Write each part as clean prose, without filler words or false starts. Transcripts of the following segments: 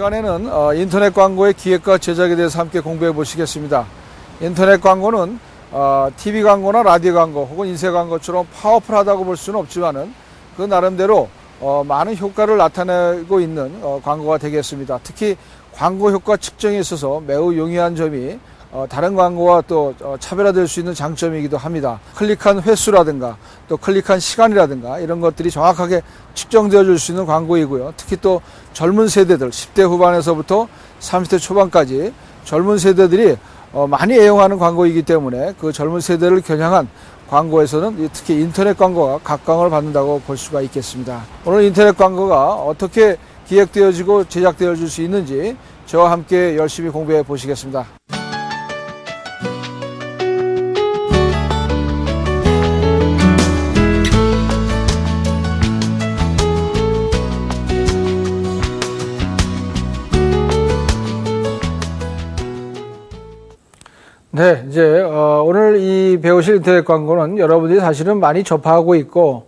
시간에는 인터넷 광고의 기획과 제작에 대해서 함께 공부해 보시겠습니다. 인터넷 광고는 TV 광고나 라디오 광고 혹은 인쇄 광고처럼 파워풀하다고 볼 수는 없지만은 그 나름대로 많은 효과를 나타내고 있는 광고가 되겠습니다. 특히 광고 효과 측정에 있어서 매우 용이한 점이 다른 광고와 또 차별화될 수 있는 장점이기도 합니다. 클릭한 횟수라든가 또 클릭한 시간이라든가 이런 것들이 정확하게 측정되어 줄 수 있는 광고이고요. 특히 또 젊은 세대들 10대 후반에서부터 30대 초반까지 젊은 세대들이 많이 애용하는 광고이기 때문에 그 젊은 세대를 겨냥한 광고에서는 특히 인터넷 광고가 각광을 받는다고 볼 수가 있겠습니다. 오늘 인터넷 광고가 어떻게 기획되어지고 제작되어질 수 있는지 저와 함께 열심히 공부해 보시겠습니다. 네, 이제 오늘 이 배우실 인터넷 광고는 여러분들이 사실은 많이 접하고 있고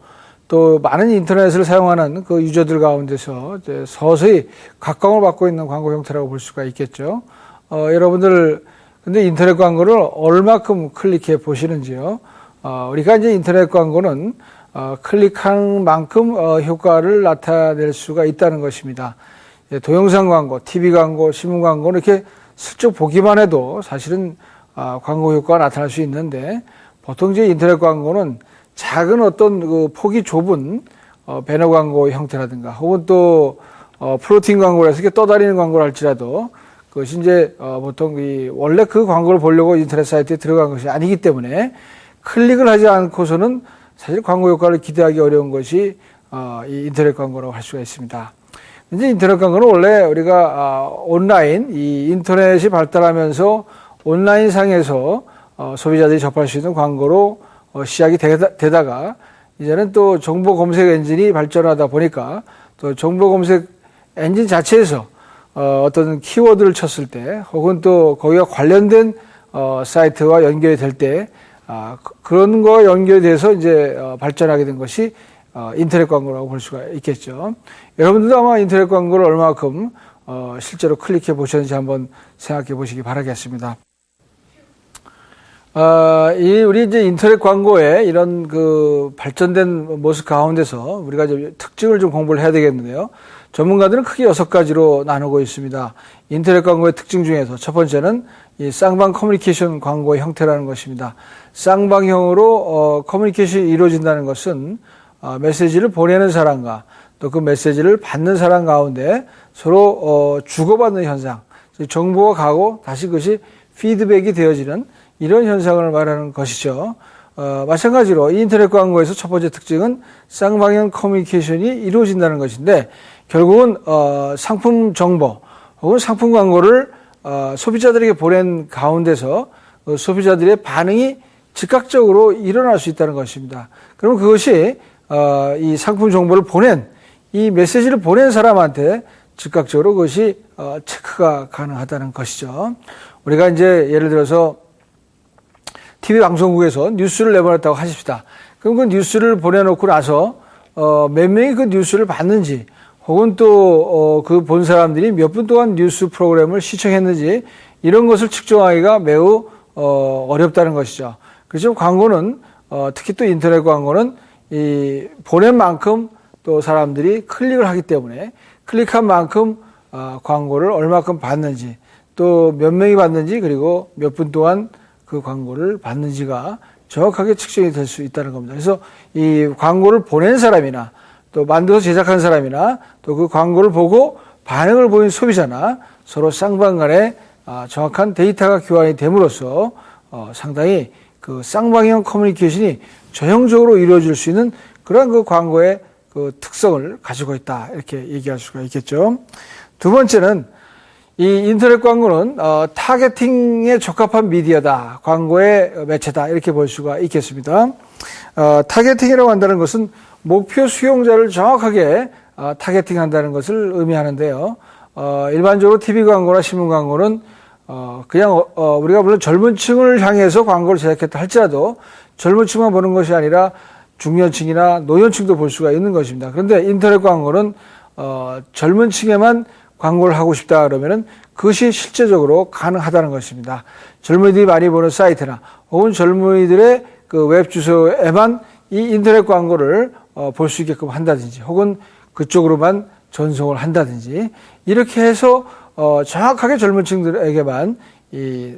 또 많은 인터넷을 사용하는 그 유저들 가운데서 이제 서서히 각광을 받고 있는 광고 형태라고 볼 수가 있겠죠. 여러분들 근데 인터넷 광고를 얼마큼 클릭해 보시는지요? 우리가 이제 인터넷 광고는 클릭한 만큼 효과를 나타낼 수가 있다는 것입니다. 동영상 광고, TV 광고, 신문 광고는 이렇게 슬쩍 보기만 해도 사실은 광고 효과가 나타날 수 있는데 보통 이제 인터넷 광고는 작은 어떤 그 폭이 좁은 배너 광고 형태라든가 혹은 또 플로팅 광고라서 이렇게 떠다니는 광고를 할지라도 그것이 이제 보통 원래 그 광고를 보려고 인터넷 사이트에 들어간 것이 아니기 때문에 클릭을 하지 않고서는 사실 광고 효과를 기대하기 어려운 것이 이 인터넷 광고라고 할 수가 있습니다. 이제 인터넷 광고는 원래 우리가 온라인 이 인터넷이 발달하면서 온라인 상에서 소비자들이 접할 수 있는 광고로 시작이 되다가 이제는 또 정보 검색 엔진이 발전하다 보니까 또 정보 검색 엔진 자체에서 어떤 키워드를 쳤을 때 혹은 또 거기와 관련된 사이트와 연결이 될 때 그런 거와 연결이 돼서 이제 발전하게 된 것이 인터넷 광고라고 볼 수가 있겠죠. 여러분들도 아마 인터넷 광고를 얼마큼 실제로 클릭해 보셨는지 한번 생각해 보시기 바라겠습니다. 우리 이제 인터넷 광고의 이런 그 발전된 모습 가운데서 우리가 이제 특징을 좀 공부를 해야 되겠는데요. 전문가들은 크게 6가지로 나누고 있습니다. 인터넷 광고의 특징 중에서 첫 번째는 이 쌍방 커뮤니케이션 광고의 형태라는 것입니다. 쌍방형으로 커뮤니케이션이 이루어진다는 것은 메시지를 보내는 사람과 또 그 메시지를 받는 사람 가운데 서로 주고받는 현상, 정보가 가고 다시 그것이 피드백이 되어지는 이런 현상을 말하는 것이죠. 마찬가지로 인터넷 광고에서 첫 번째 특징은 쌍방향 커뮤니케이션이 이루어진다는 것인데 결국은 상품 정보 혹은 상품 광고를 소비자들에게 보낸 가운데서 소비자들의 반응이 즉각적으로 일어날 수 있다는 것입니다. 그럼 그것이 이 상품 정보를 보낸 이 메시지를 보낸 사람한테 즉각적으로 그것이 체크가 가능하다는 것이죠. 우리가 이제 예를 들어서 TV 방송국에서 뉴스를 내보냈다고 하십시다. 그럼 그 뉴스를 보내놓고 나서 몇 명이 그 뉴스를 봤는지 혹은 또 그 본 사람들이 몇 분 동안 뉴스 프로그램을 시청했는지 이런 것을 측정하기가 매우 어렵다는 것이죠. 그래서 광고는 특히 또 인터넷 광고는 이 보낸 만큼 또 사람들이 클릭을 하기 때문에 클릭한 만큼 광고를 얼마큼 봤는지 또 몇 명이 봤는지 그리고 몇 분 동안 그 광고를 받는지가 정확하게 측정이 될 수 있다는 겁니다. 그래서 이 광고를 보낸 사람이나 또 만들어서 제작한 사람이나 또 그 광고를 보고 반응을 보인 소비자나 서로 쌍방 간에 정확한 데이터가 교환이 됨으로써 상당히 그 쌍방향 커뮤니케이션이 전형적으로 이루어질 수 있는 그런 그 광고의 그 특성을 가지고 있다. 이렇게 얘기할 수가 있겠죠. 두 번째는 이 인터넷 광고는 타겟팅에 적합한 미디어다. 광고의 매체다. 이렇게 볼 수가 있겠습니다. 타겟팅이라고 한다는 것은 목표 수용자를 정확하게 타겟팅한다는 것을 의미하는데요. 일반적으로 TV 광고나 신문 광고는 그냥 우리가 물론 젊은 층을 향해서 광고를 제작했다 할지라도 젊은 층만 보는 것이 아니라 중년층이나 노년층도 볼 수가 있는 것입니다. 그런데 인터넷 광고는 젊은 층에만 광고를 하고 싶다 그러면은 그것이 실제적으로 가능하다는 것입니다. 젊은이들이 많이 보는 사이트나 혹은 젊은이들의 그 웹 주소에만 이 인터넷 광고를 볼 수 있게끔 한다든지 혹은 그쪽으로만 전송을 한다든지 이렇게 해서 정확하게 젊은 층들에게만 이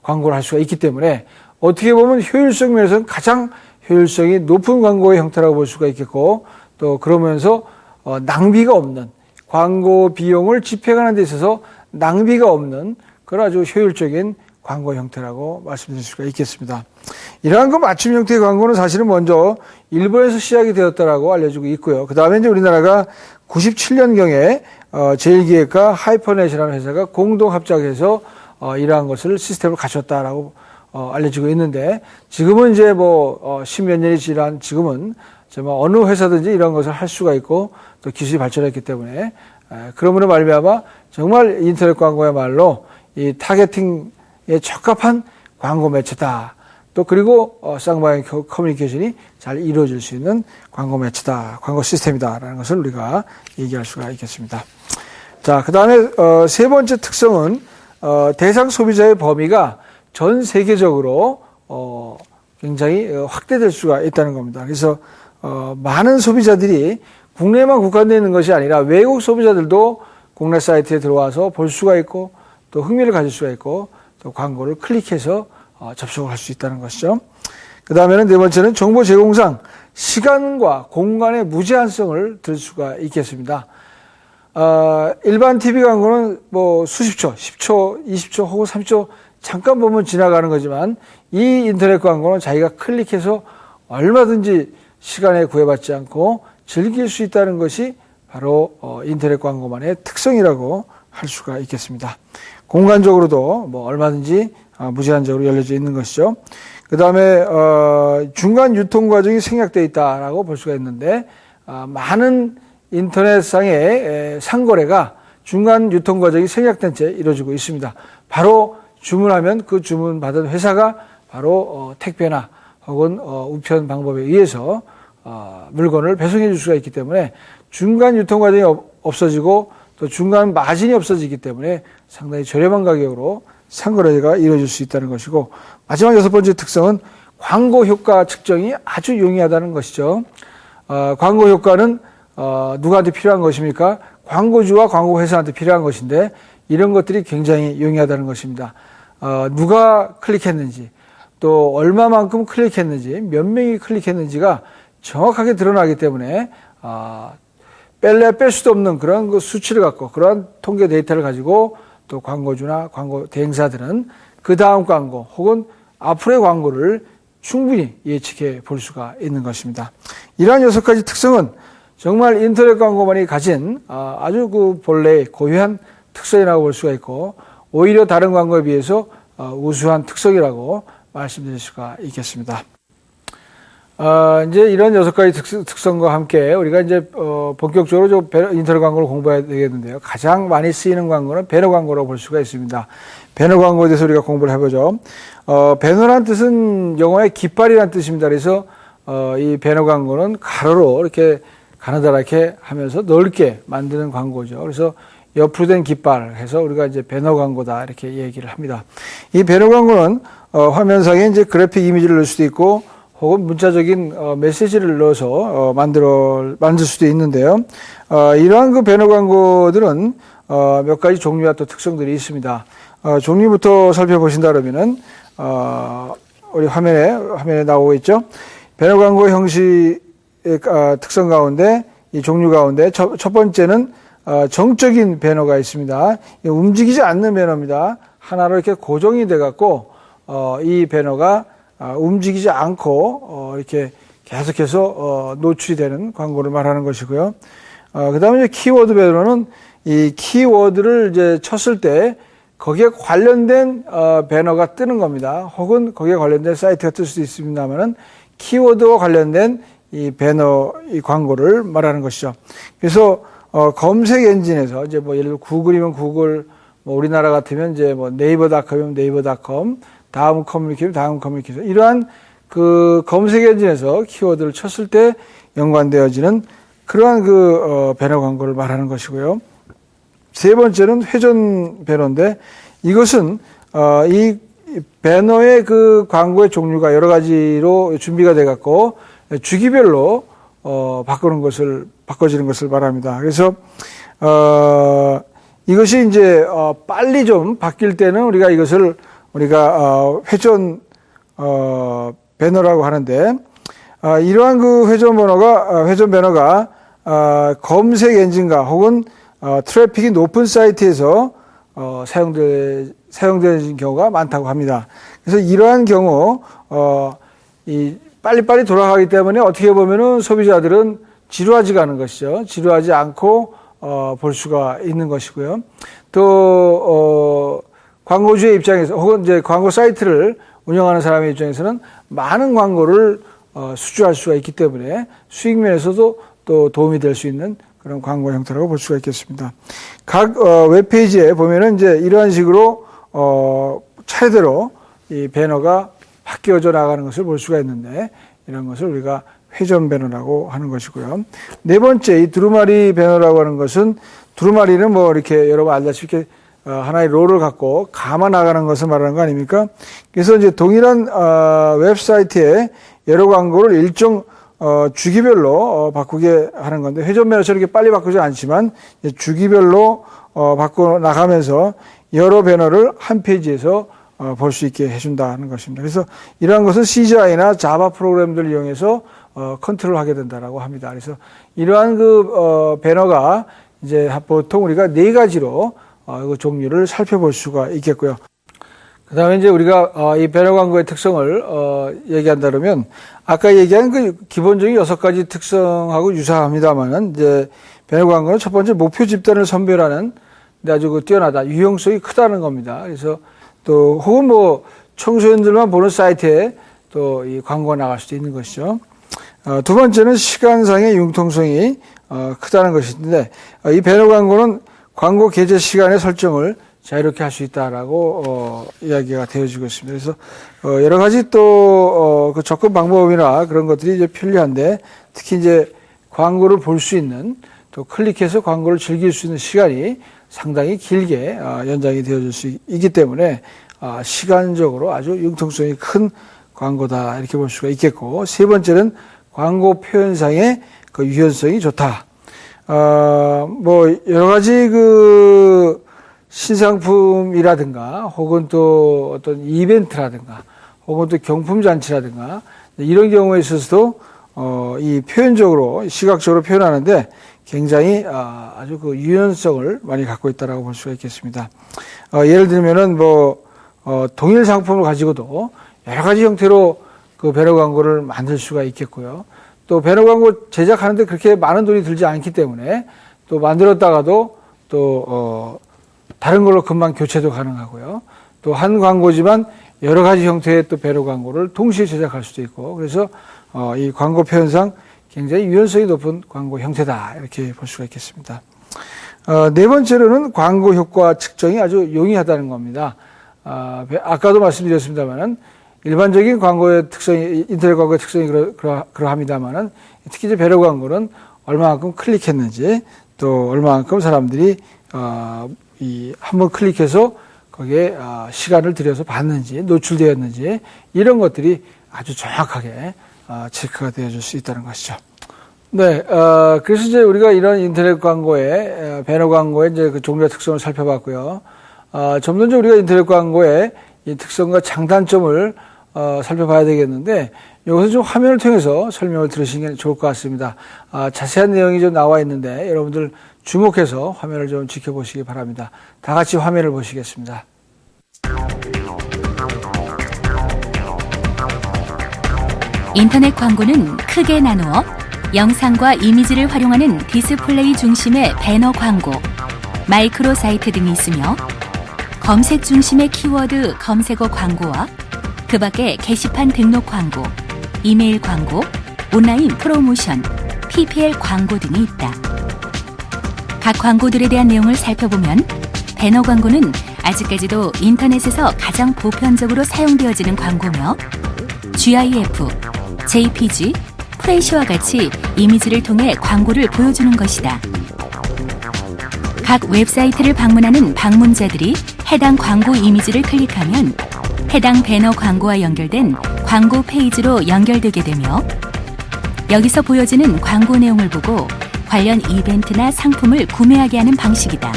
광고를 할 수가 있기 때문에 어떻게 보면 효율성 면에서는 가장 효율성이 높은 광고의 형태라고 볼 수가 있겠고 또 그러면서 낭비가 없는 광고 비용을 집행하는 데 있어서 낭비가 없는 그런 아주 효율적인 광고 형태라고 말씀드릴 수가 있겠습니다. 이러한 그 맞춤 형태의 광고는 사실은 먼저 일본에서 시작이 되었다라고 알려지고 있고요. 그 다음에 이제 우리나라가 97년경에 제일기획과 하이퍼넷이라는 회사가 공동 합작해서 이러한 것을 시스템을 갖췄다라고 알려지고 있는데 지금은 이제 뭐 십몇 년이 지난 지금은 정말 어느 회사든지 이런 것을 할 수가 있고 또 기술이 발전했기 때문에 그러므로 말미암아 정말 인터넷 광고야말로 이 타겟팅에 적합한 광고 매체다. 또 그리고 쌍방향 커뮤니케이션이 잘 이루어질 수 있는 광고 매체다, 광고 시스템이다라는 것을 우리가 얘기할 수가 있겠습니다. 자, 그 다음에 세 번째 특성은 대상 소비자의 범위가 전 세계적으로 굉장히 확대될 수가 있다는 겁니다. 그래서 많은 소비자들이 국내에만 국한되어 있는 것이 아니라 외국 소비자들도 국내 사이트에 들어와서 볼 수가 있고 또 흥미를 가질 수가 있고 또 광고를 클릭해서 접속을 할 수 있다는 것이죠. 그 다음에는 네 번째는 정보 제공상 시간과 공간의 무제한성을 들 수가 있겠습니다. 일반 TV 광고는 뭐 수십 초, 10초, 20초 혹은 30초 잠깐 보면 지나가는 거지만 이 인터넷 광고는 자기가 클릭해서 얼마든지 시간에 구애받지 않고 즐길 수 있다는 것이 바로 인터넷 광고만의 특성이라고 할 수가 있겠습니다. 공간적으로도 뭐 얼마든지 무제한적으로 열려져 있는 것이죠. 그 다음에 중간 유통 과정이 생략되어 있다라고 볼 수가 있는데 많은 인터넷상의 상거래가 중간 유통 과정이 생략된 채 이루어지고 있습니다. 바로 주문하면 그 주문받은 회사가 바로 택배나 혹은 우편 방법에 의해서 물건을 배송해 줄 수가 있기 때문에 중간 유통 과정이 없어지고 또 중간 마진이 없어지기 때문에 상당히 저렴한 가격으로 상거래가 이루어질 수 있다는 것이고 마지막 여섯 번째 특성은 광고 효과 측정이 아주 용이하다는 것이죠. 광고 효과는 누구한테 필요한 것입니까? 광고주와 광고회사한테 필요한 것인데 이런 것들이 굉장히 용이하다는 것입니다. 누가 클릭했는지 또 얼마만큼 클릭했는지 몇 명이 클릭했는지가 정확하게 드러나기 때문에 뺄래 뺄 수도 없는 그런 그 수치를 갖고 그러한 통계 데이터를 가지고 또 광고주나 광고 대행사들은 그 다음 광고 혹은 앞으로의 광고를 충분히 예측해 볼 수가 있는 것입니다. 이러한 여섯 가지 특성은 정말 인터넷 광고만이 가진 아주 그 본래의 고유한 특성이라고 볼 수가 있고 오히려 다른 광고에 비해서 우수한 특성이라고 말씀드릴 수가 있겠습니다. 이제 이런 여섯 가지 특성과 함께 우리가 이제 본격적으로 인터넷 광고를 공부해야 되겠는데요. 가장 많이 쓰이는 광고는 배너 광고라고 볼 수가 있습니다. 배너 광고에 대해서 우리가 공부를 해보죠. 배너란 뜻은 영어의 깃발이라는 뜻입니다. 그래서 이 배너 광고는 가로로 이렇게 가느다랗게 하면서 넓게 만드는 광고죠. 그래서 옆으로 된 깃발 해서 우리가 이제 배너 광고다 이렇게 얘기를 합니다. 이 배너 광고는 화면상에 이제 그래픽 이미지를 넣을 수도 있고 혹은 문자적인 메시지를 넣어서 만들 수도 있는데요. 이러한 그 배너 광고들은 몇 가지 종류와 또 특성들이 있습니다. 종류부터 살펴보신다 그러면은 우리 화면에 나오고 있죠. 배너 광고 형식의 특성 가운데 이 종류 가운데 첫 번째는 정적인 배너가 있습니다. 움직이지 않는 배너입니다. 하나로 이렇게 고정이 돼 갖고 이 배너가 움직이지 않고 이렇게 계속해서 노출이 되는 광고를 말하는 것이고요. 그다음에 키워드 배너는 이 키워드를 이제 쳤을 때 거기에 관련된 배너가 뜨는 겁니다. 혹은 거기에 관련된 사이트가 뜰 수도 있습니다만은 키워드와 관련된 이 배너 이 광고를 말하는 것이죠. 그래서 검색 엔진에서 이제 뭐 예를 들어 구글이면 구글, 뭐 우리나라 같으면 이제 뭐 네이버닷컴이면 네이버닷컴, 다음 커뮤니케이션 이러한 그 검색 엔진에서 키워드를 쳤을 때 연관되어지는 그러한 그 배너 광고를 말하는 것이고요. 세 번째는 회전 배너인데 이것은 이 배너의 그 광고의 종류가 여러 가지로 준비가 돼 갖고 주기별로 바꿔지는 것을 말합니다. 그래서 이것이 이제 빨리 좀 바뀔 때는 우리가 회전 배너라고 하는데 이러한 그 회전 배너가 검색 엔진과 혹은 트래픽이 높은 사이트에서 사용되는 경우가 많다고 합니다. 그래서 이러한 경우 이 빨리빨리 돌아가기 때문에 어떻게 보면은 소비자들은 지루하지가 않은 것이죠. 지루하지 않고 볼 수가 있는 것이고요. 또 광고주의 입장에서 혹은 이제 광고 사이트를 운영하는 사람의 입장에서는 많은 광고를 수주할 수가 있기 때문에 수익 면에서도 또 도움이 될 수 있는 그런 광고 형태라고 볼 수가 있겠습니다. 각 웹페이지에 보면은 이제 이러한 식으로 차례대로 이 배너가 바뀌어져 나가는 것을 볼 수가 있는데 이런 것을 우리가 회전 배너라고 하는 것이고요. 네 번째, 이 두루마리 배너라고 하는 것은 두루마리는 뭐 이렇게 여러분 알다시피 하나의 롤을 갖고 감아 나가는 것을 말하는 거 아닙니까? 그래서 이제 동일한 웹사이트에 여러 광고를 일정 주기별로 바꾸게 하는 건데 회전 배너처럼 이렇게 빨리 바꾸지 않지만 주기별로 바꿔 나가면서 여러 배너를 한 페이지에서 볼 수 있게 해준다는 것입니다. 그래서 이러한 것은 CGI나 자바 프로그램들을 이용해서 컨트롤하게 된다라고 합니다. 그래서 이러한 그 배너가 이제 보통 우리가 네 가지로 그 종류를 살펴볼 수가 있겠고요. 그 다음에 이제 우리가 이 배너 광고의 특성을 얘기한다면 아까 얘기한 그 기본적인 6가지 특성하고 유사합니다만은 이제 배너 광고는 첫 번째 목표 집단을 선별하는 아주 그 뛰어나다, 유용성이 크다는 겁니다. 그래서 또 혹은 뭐 청소년들만 보는 사이트에 또 이 광고가 나갈 수도 있는 것이죠. 두 번째는 시간상의 융통성이 크다는 것인데 이 배너 광고는 광고 게재 시간의 설정을 자유롭게 할 수 있다라고 이야기가 되어지고 있습니다. 그래서 여러 가지 또 그 접근 방법이나 그런 것들이 이제 편리한데 특히 이제 광고를 볼 수 있는 또 클릭해서 광고를 즐길 수 있는 시간이 상당히 길게 연장이 되어질 수 있기 때문에 시간적으로 아주 융통성이 큰 광고다 이렇게 볼 수가 있겠고, 세 번째는 광고 표현상의 그 유연성이 좋다. 뭐 여러 가지 그 신상품이라든가 혹은 또 어떤 이벤트라든가 혹은 또 경품 잔치라든가 이런 경우에 있어서도 이 표현적으로 시각적으로 표현하는데 굉장히 아주 그 유연성을 많이 갖고 있다라고 볼 수가 있겠습니다. 예를 들면은 뭐 동일 상품을 가지고도 여러 가지 형태로 그 배너 광고를 만들 수가 있겠고요. 또 배너 광고 제작하는데 그렇게 많은 돈이 들지 않기 때문에 또 만들었다가도 또 다른 걸로 금방 교체도 가능하고요. 또 한 광고지만 여러 가지 형태의 또 배너 광고를 동시에 제작할 수도 있고, 그래서 이 광고 표현상 굉장히 유연성이 높은 광고 형태다 이렇게 볼 수가 있겠습니다. 네 번째로는 광고 효과 측정이 아주 용이하다는 겁니다. 아까도 말씀드렸습니다만은 일반적인 광고의 특성이, 인터넷 광고의 특성이 그러합니다만은 특히 이제 배너 광고는 얼마만큼 클릭했는지 또 얼마만큼 사람들이 한번 클릭해서 거기에 시간을 들여서 봤는지 노출되었는지 이런 것들이 아주 정확하게 체크가 되어줄 수 있다는 것이죠. 네, 그래서 이제 우리가 이런 인터넷 광고의 배너 광고의 이제 그 종류와 특성을 살펴봤고요. 점점 우리가 인터넷 광고의 이 특성과 장단점을 살펴봐야 되겠는데 이것은 좀 화면을 통해서 설명을 들으시는 게 좋을 것 같습니다. 자세한 내용이 좀 나와 있는데 여러분들 주목해서 화면을 좀 지켜보시기 바랍니다. 다 같이 화면을 보시겠습니다. 인터넷 광고는 크게 나누어 영상과 이미지를 활용하는 디스플레이 중심의 배너 광고, 마이크로 사이트 등이 있으며 검색 중심의 키워드 검색어 광고와 그 밖에 게시판 등록 광고, 이메일 광고, 온라인 프로모션, PPL 광고 등이 있다. 각 광고들에 대한 내용을 살펴보면 배너 광고는 아직까지도 인터넷에서 가장 보편적으로 사용되어지는 광고며 GIF, JPG, 프레시와 같이 이미지를 통해 광고를 보여주는 것이다. 각 웹사이트를 방문하는 방문자들이 해당 광고 이미지를 클릭하면 해당 배너 광고와 연결된 광고 페이지로 연결되게 되며 여기서 보여지는 광고 내용을 보고 관련 이벤트나 상품을 구매하게 하는 방식이다.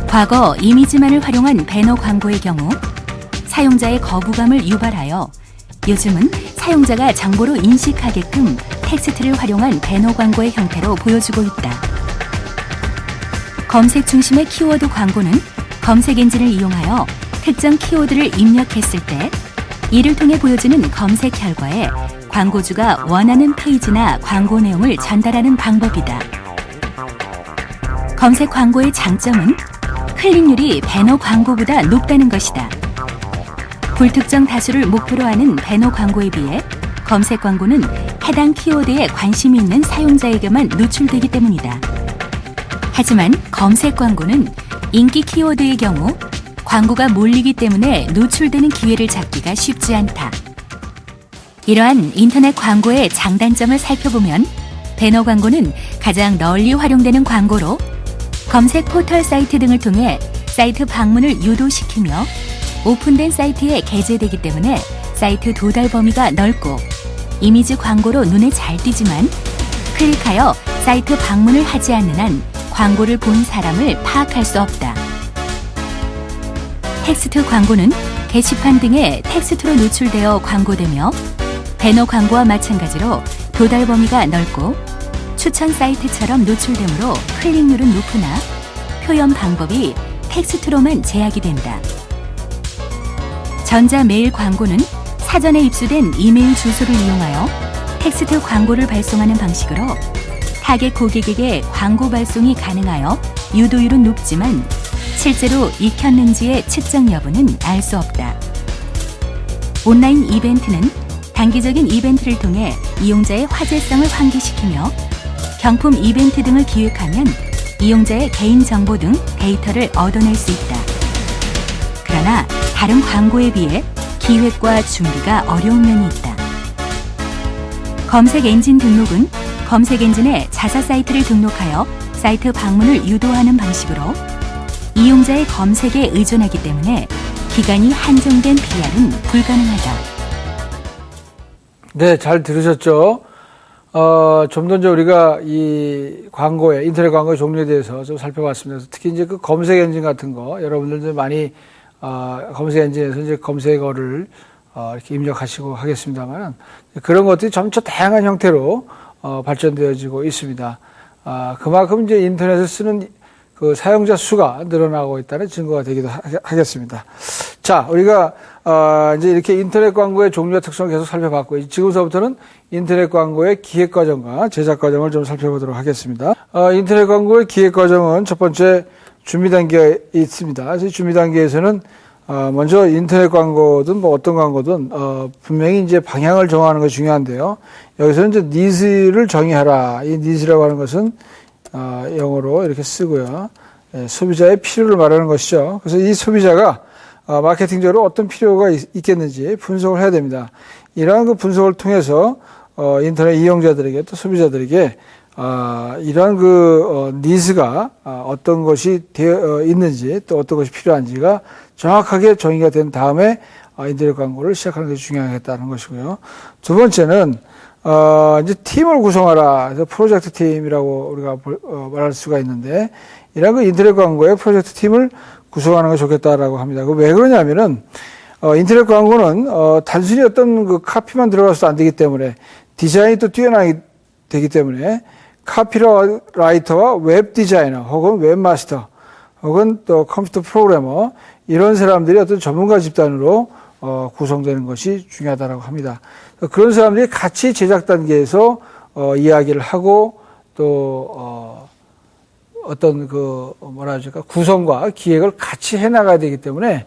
과거 이미지만을 활용한 배너 광고의 경우 사용자의 거부감을 유발하여 요즘은 사용자가 정보로 인식하게끔 텍스트를 활용한 배너 광고의 형태로 보여주고 있다. 검색 중심의 키워드 광고는 검색 엔진을 이용하여 특정 키워드를 입력했을 때 이를 통해 보여지는 검색 결과에 광고주가 원하는 페이지나 광고 내용을 전달하는 방법이다. 검색 광고의 장점은 클릭률이 배너 광고보다 높다는 것이다. 불특정 다수를 목표로 하는 배너 광고에 비해 검색 광고는 해당 키워드에 관심이 있는 사용자에게만 노출되기 때문이다. 하지만 검색 광고는 인기 키워드의 경우 광고가 몰리기 때문에 노출되는 기회를 잡기가 쉽지 않다. 이러한 인터넷 광고의 장단점을 살펴보면 배너 광고는 가장 널리 활용되는 광고로 검색 포털 사이트 등을 통해 사이트 방문을 유도시키며 오픈된 사이트에 게재되기 때문에 사이트 도달 범위가 넓고 이미지 광고로 눈에 잘 띄지만 클릭하여 사이트 방문을 하지 않는 한 광고를 본 사람을 파악할 수 없다. 텍스트 광고는 게시판 등에 텍스트로 노출되어 광고되며 배너 광고와 마찬가지로 도달 범위가 넓고 추천 사이트처럼 노출되므로 클릭률은 높으나 표현 방법이 텍스트로만 제약이 된다. 전자 메일 광고는 사전에 입수된 이메일 주소를 이용하여 텍스트 광고를 발송하는 방식으로 타겟 고객에게 광고 발송이 가능하여 유도율은 높지만 실제로 익혔는지의 측정 여부는 알 수 없다. 온라인 이벤트는 단기적인 이벤트를 통해 이용자의 화제성을 환기시키며 경품 이벤트 등을 기획하면 이용자의 개인정보 등 데이터를 얻어낼 수 있다. 그러나 다른 광고에 비해 기획과 준비가 어려운 면이 있다. 검색 엔진 등록은 검색 엔진에 자사 사이트를 등록하여 사이트 방문을 유도하는 방식으로 이용자의 검색에 의존하기 때문에 기간이 한정된 PR은 불가능하다. 네, 잘 들으셨죠? 좀 더 이제 우리가 이 광고의, 인터넷 광고의 종류에 대해서 좀 살펴봤습니다. 특히 이제 그 검색 엔진 같은 거, 여러분들도 많이, 검색 엔진에서 이제 검색어를, 이렇게 입력하시고 하겠습니다만, 그런 것들이 점차 다양한 형태로, 발전되어지고 있습니다. 그만큼 이제 인터넷을 쓰는 그 사용자 수가 늘어나고 있다는 증거가 되기도 하겠습니다. 자, 우리가 이제 이렇게 인터넷 광고의 종류와 특성을 계속 살펴봤고, 지금서부터는 인터넷 광고의 기획 과정과 제작 과정을 좀 살펴보도록 하겠습니다. 인터넷 광고의 기획 과정은 첫 번째 준비 단계가 있습니다. 그래서 준비 단계에서는 먼저 인터넷 광고든 뭐 어떤 광고든 분명히 이제 방향을 정하는 것이 중요한데요. 여기서는 이제 니즈를 정의하라. 이 니즈라고 하는 것은 영어로 이렇게 쓰고요. 소비자의 필요를 말하는 것이죠. 그래서 이 소비자가 마케팅적으로 어떤 필요가 있겠는지 분석을 해야 됩니다. 이러한 그 분석을 통해서 인터넷 이용자들에게 또 소비자들에게 이러한 그 니즈가 어떤 것이 되어 있는지 또 어떤 것이 필요한지가 정확하게 정의가 된 다음에 인터넷 광고를 시작하는 것이 중요하겠다는 것이고요. 두 번째는 이제 팀을 구성하라. 그래서 프로젝트 팀이라고 우리가 말할 수가 있는데, 이런 그 인터넷 광고의 프로젝트 팀을 구성하는 것이 좋겠다라고 합니다. 왜 그러냐면은, 인터넷 광고는, 단순히 어떤 그 카피만 들어가서도 안 되기 때문에, 디자인이 또 뛰어나게 되기 때문에, 카피라이터와 웹 디자이너, 혹은 웹마스터, 혹은 또 컴퓨터 프로그래머, 이런 사람들이 어떤 전문가 집단으로 구성되는 것이 중요하다고 합니다. 그런 사람들이 같이 제작 단계에서 이야기를 하고 또 어떤 그 뭐라 하죠? 구성과 기획을 같이 해나가야 되기 때문에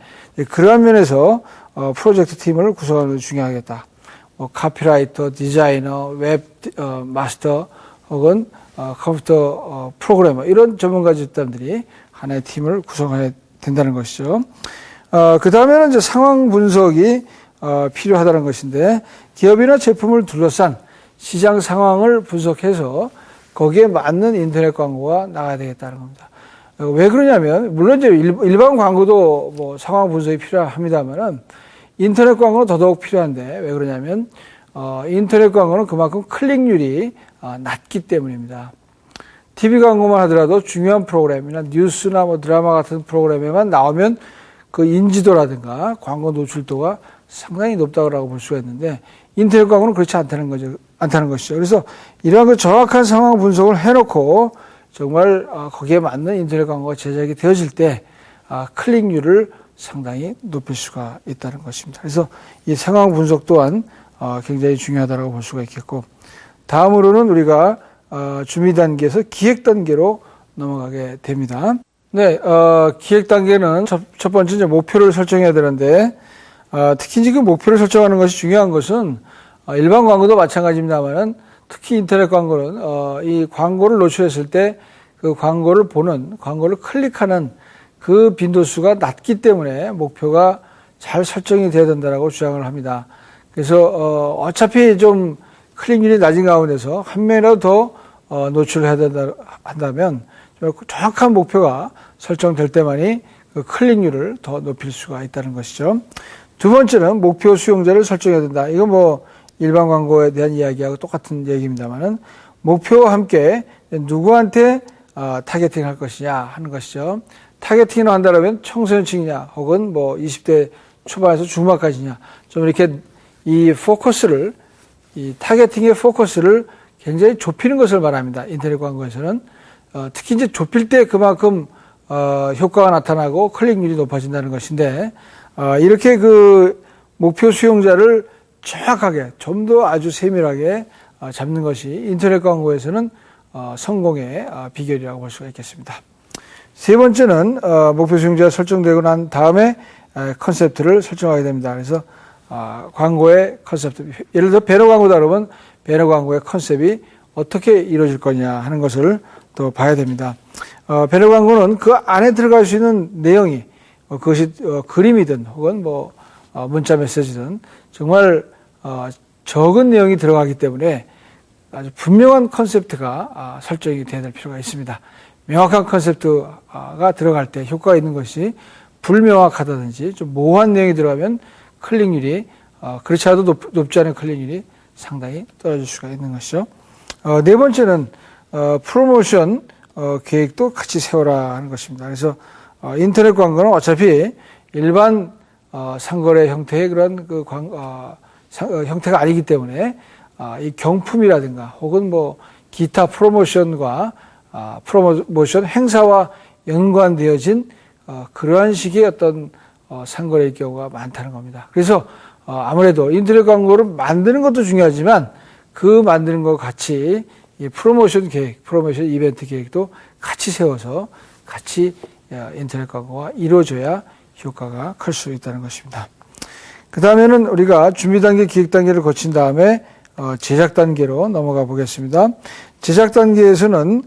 그러한 면에서 프로젝트 팀을 구성하는 것이 중요하겠다. 카피라이터, 디자이너, 웹 마스터 혹은 컴퓨터 프로그래머 이런 전문가 집단들이 하나의 팀을 구성해야 된다는 것이죠. 그 다음에는 이제 상황 분석이 필요하다는 것인데, 기업이나 제품을 둘러싼 시장 상황을 분석해서 거기에 맞는 인터넷 광고가 나가야 되겠다는 겁니다. 왜 그러냐면, 물론 이제 일반 광고도 뭐 상황 분석이 필요합니다만은, 인터넷 광고는 더더욱 필요한데, 왜 그러냐면, 인터넷 광고는 그만큼 클릭률이 낮기 때문입니다. TV 광고만 하더라도 중요한 프로그램이나 뉴스나 뭐 드라마 같은 프로그램에만 나오면 그 인지도라든가 광고 노출도가 상당히 높다고 볼 수가 있는데, 인터넷 광고는 그렇지 않다는 것이죠. 그래서 이러한 그 정확한 상황 분석을 해놓고 정말 거기에 맞는 인터넷 광고가 제작이 되어질 때 클릭률을 상당히 높일 수가 있다는 것입니다. 그래서 이 상황 분석 또한 굉장히 중요하다고 볼 수가 있겠고, 다음으로는 우리가 준비 단계에서 기획 단계로 넘어가게 됩니다. 네, 기획 단계는 첫 번째 이제 목표를 설정해야 되는데, 특히 이제 그 목표를 설정하는 것이 중요한 것은 일반 광고도 마찬가지입니다만은 특히 인터넷 광고는 이 광고를 노출했을 때 그 광고를 보는, 광고를 클릭하는 그 빈도수가 낮기 때문에 목표가 잘 설정이 돼야 된다고 주장을 합니다. 그래서 어차피 좀 클릭률이 낮은 가운데서 한 명이라도 더 노출을 해야 한다면 정확한 목표가 설정될 때만이 그 클릭률을 더 높일 수가 있다는 것이죠. 두 번째는 목표 수용자를 설정해야 된다. 이건 뭐 일반 광고에 대한 이야기하고 똑같은 얘기입니다만은 목표와 함께 누구한테 타겟팅 할 것이냐 하는 것이죠. 타겟팅을 한다면 청소년층이냐 혹은 뭐 20대 초반에서 중반까지냐, 좀 이렇게 이 타겟팅의 포커스를 굉장히 좁히는 것을 말합니다. 인터넷 광고에서는. 특히 이제 좁힐 때 그만큼 효과가 나타나고 클릭률이 높아진다는 것인데, 이렇게 그 목표 수용자를 정확하게 좀 더 아주 세밀하게 잡는 것이 인터넷 광고에서는 성공의 비결이라고 볼 수가 있겠습니다. 세 번째는 목표 수용자가 설정되고 난 다음에 컨셉트를 설정하게 됩니다. 그래서 광고의 컨셉트, 예를 들어 배너 광고다 그러면 배너 광고의 컨셉이 어떻게 이루어질 거냐 하는 것을 또 봐야 됩니다. 배너 광고는 그 안에 들어갈 수 있는 내용이 그것이 그림이든 혹은 뭐 문자 메시지든 정말 적은 내용이 들어가기 때문에 아주 분명한 컨셉트가 설정이 돼야 될 필요가 있습니다. 명확한 컨셉트가 들어갈 때 효과가 있는 것이 불명확하다든지 좀 모호한 내용이 들어가면 클릭률이 그렇지 않아도 높지 않은 클릭률이 상당히 떨어질 수가 있는 것이죠. 네 번째는 프로모션 계획도 같이 세워라 하는 것입니다. 그래서 인터넷 광고는 어차피 일반 상거래 형태의 그런 그 형태가 아니기 때문에 이 경품이라든가 혹은 뭐 기타 프로모션과 프로모션 행사와 연관되어진 그러한 식의 어떤 상거래일 경우가 많다는 겁니다. 그래서 아무래도 인터넷 광고를 만드는 것도 중요하지만 그 만드는 것 같이 이 프로모션 계획, 프로모션 이벤트 계획도 같이 세워서 같이 인터넷 광고가 이루어져야 효과가 클 수 있다는 것입니다. 그 다음에는 우리가 준비 단계, 기획 단계를 거친 다음에 제작 단계로 넘어가 보겠습니다. 제작 단계에서는